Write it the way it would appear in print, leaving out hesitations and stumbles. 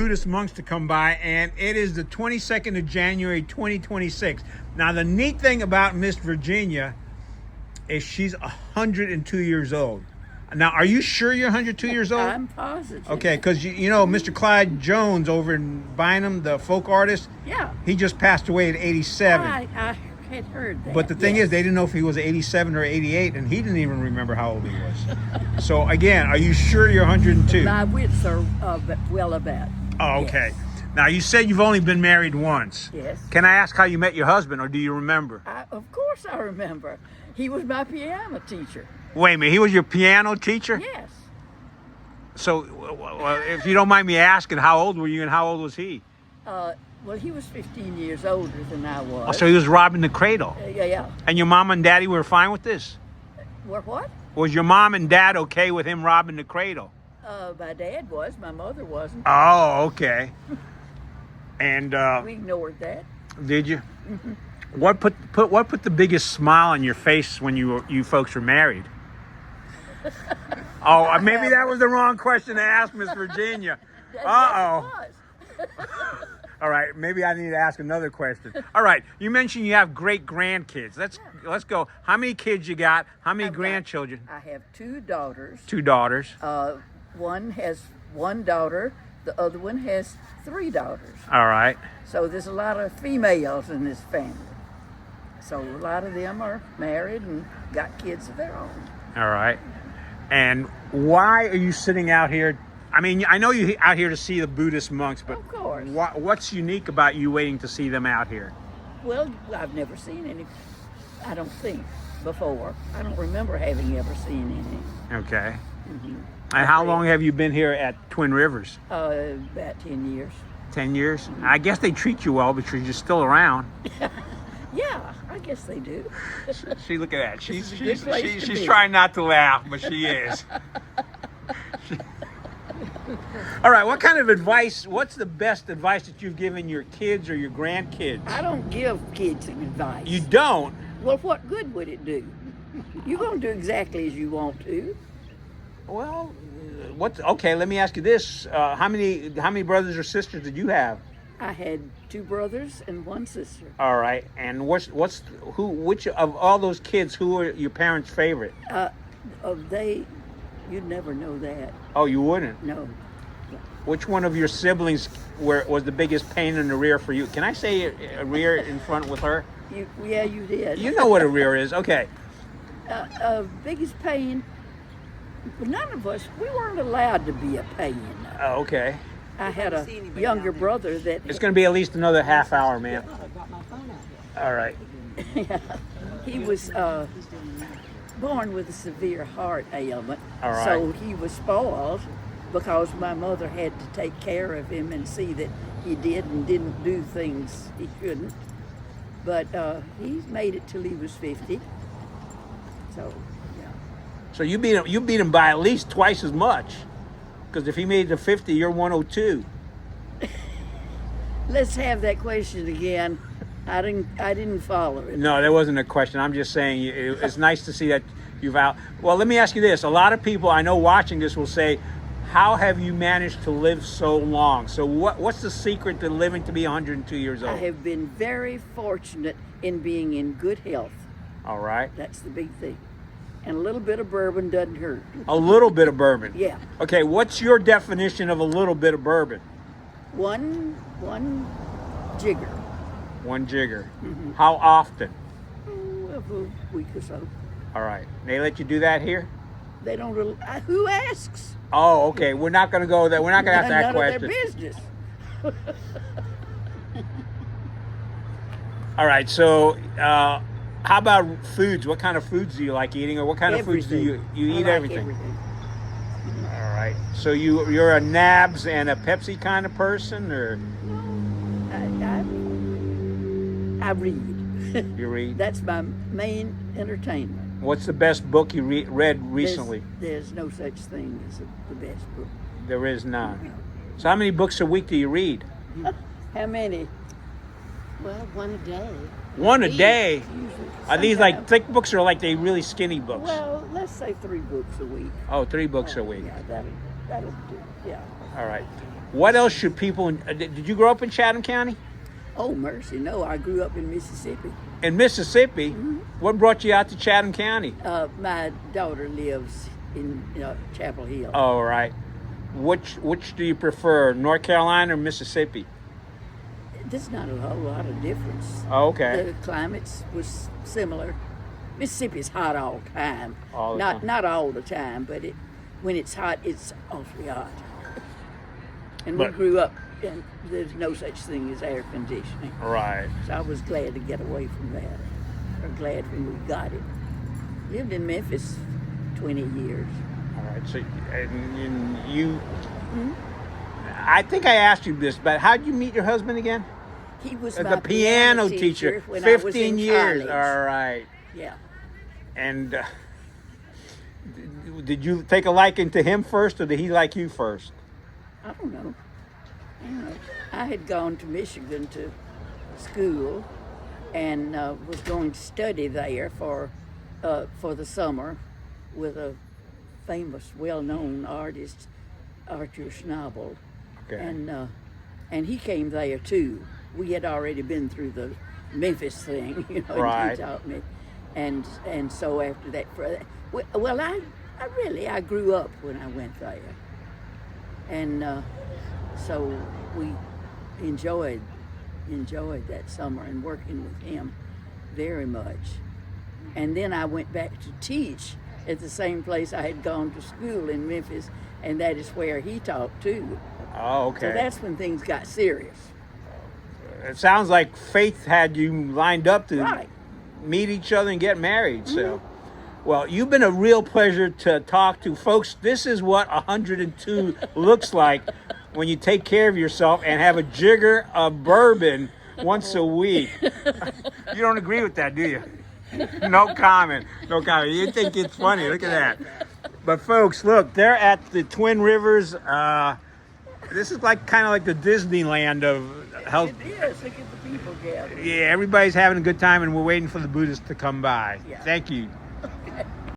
Buddhist monks to come by, and it is the 22nd of January, 2026. Now, the neat thing about Miss Virginia is she's 102 years old. Now, are you sure you're 102 years old? I'm positive. Okay, because you know Mr. Clyde Jones over in Bynum, the folk artist, Yeah. he just passed away at 87. I had heard that. But the thing yes. is, they didn't know if he was 87 or 88, and he didn't even remember how old he was. So, again, are you sure you're 102? My wits are well about. Oh, okay. Yes. Now, you said you've only been married once. Yes. Can I ask how you met your husband, or do you remember? Of course I remember. He was my piano teacher. Wait a minute, he was your piano teacher? Yes. So, if you don't mind me asking, how old were you and how old was he? Well, he was 15 years older than I was. Oh, so he was robbing the cradle. Yeah. And your mom and daddy were fine with this? What? Was your mom and dad okay with him robbing the cradle? My dad was. My mother wasn't. Oh, okay. And We ignored that. did you? Mm-hmm. What put the biggest smile on your face when you folks were married? Oh, maybe that was the wrong question to ask, Miss Virginia. Uh-oh. Yes, it was. All right, maybe I need to ask another question. All right, you mentioned you have great grandkids. Let's go. How many kids you got? How many grandchildren? I have two daughters. Two daughters. One has one daughter. The other one has three daughters. All right. So there's a lot of females in this family. So a lot of them are married and got kids of their own. All right. And why are you sitting out here? I mean, I know you're out here to see the Buddhist monks, but Of course. what's unique about you waiting to see them out here? Well, I've never seen any, I don't think, before. I don't remember having ever seen any. Okay. And how long have you been here at Twin Rivers? About 10 years. 10 years? I guess they treat you well because you're still around. Yeah, I guess they do. See, look at that. She's a good place to she's be. trying not to laugh, but she is. All right, what kind of advice, what's the best advice that you've given your kids or your grandkids? I don't give kids advice. You don't? Well, what good would it do? You're going to do exactly as you want to. Well, okay, let me ask you this. How many brothers or sisters did you have? I had two brothers and one sister. All right, and which of all those kids, who are your parents' favorite? You'd never know that. Oh, you wouldn't? No. Which one of your siblings was the biggest pain in the rear for you? Can I say a rear in front with her? Yeah, you did. You know what a rear is. Okay. Biggest pain, none of us, we weren't allowed to be a pain. Oh, okay. I had a younger brother that... It's going to be at least another half hour, ma'am. All right. He was born with a severe heart ailment. All right. So he was spoiled because my mother had to take care of him and see that he did and didn't do things he shouldn't. But he made it till he was 50. So, yeah. So you beat him by at least twice as much. Because if he made it to 50, you're 102. Let's have that question again. I didn't follow it. No, that wasn't a question. I'm just saying it's nice to see that you've out. Well, let me ask you this. A lot of people I know watching this will say, how have you managed to live so long? So what's the secret to living to be 102 years old? I have been very fortunate in being in good health. All right. That's the big thing. And a little bit of bourbon doesn't hurt. A little bit of bourbon? Yeah. Okay, what's your definition of a little bit of bourbon? One jigger. One jigger. Mm-hmm. How often? A week or so. All right. They let you do that here? They don't really... who asks? Oh, okay. We're not going to go there. We're not going to ask that None question. of their business. All right. So, how about foods? What kind of foods do you like eating, or what kind of foods do you eat? I like everything. All right. So you're a Nabs and a Pepsi kind of person, or I read. you read? That's my main entertainment. What's the best book you read recently? There's no such thing as the best book. There is none. So how many books a week do you read? How many? Well, one a day. One a day? Usually. Are these like thick books, or like they really skinny books? Well, let's say 3 books a week. Oh, 3 books a week. Yeah, that'll do. Yeah. All right. What else should people? Did you grow up in Chatham County? Oh, mercy, no, I grew up in Mississippi. In Mississippi. What brought you out to Chatham County? My daughter lives in Chapel Hill. Oh, right. Which do you prefer, North Carolina or Mississippi? There's not a whole lot of difference. Oh, okay. The climates was similar. Mississippi's hot all the time. All the not time. not all the time, but when it's hot, it's awfully hot. And we But- grew up, and there's no such thing as air conditioning. Right. So I was glad to get away from that, or glad when we got it. Lived in Memphis 20 years. All right. So, and you. I think I asked you this, but how did you meet your husband again? He was The my piano teacher. when I was 15 in years. college. All right. Yeah. And did you take a liking to him first, or did he like you first? I don't know. I had gone to Michigan to school and was going to study there for the summer with a famous, well-known artist, Arthur Schnabel. Okay. And he came there too. We had already been through the Memphis thing, and Right. he taught me. And so after that, well, I grew up when I went there. And so we enjoyed that summer and working with him very much. And then I went back to teach at the same place I had gone to school in Memphis, and that is where he taught too. Oh, okay. So that's when things got serious. It sounds like Faith had you lined up to Right. meet each other and get married. So, well, you've been a real pleasure to talk to, folks. This is what 102 looks like when you take care of yourself and have a jigger of bourbon once a week. You don't agree with that, do you? No comment. No comment. You think it's funny? Look at that. But folks, look, they're at the Twin Rivers. This is kind of like the Disneyland of health. It is. Look at the people gathering. Yeah, everybody's having a good time, and we're waiting for the Buddhists to come by. Yeah. Thank you.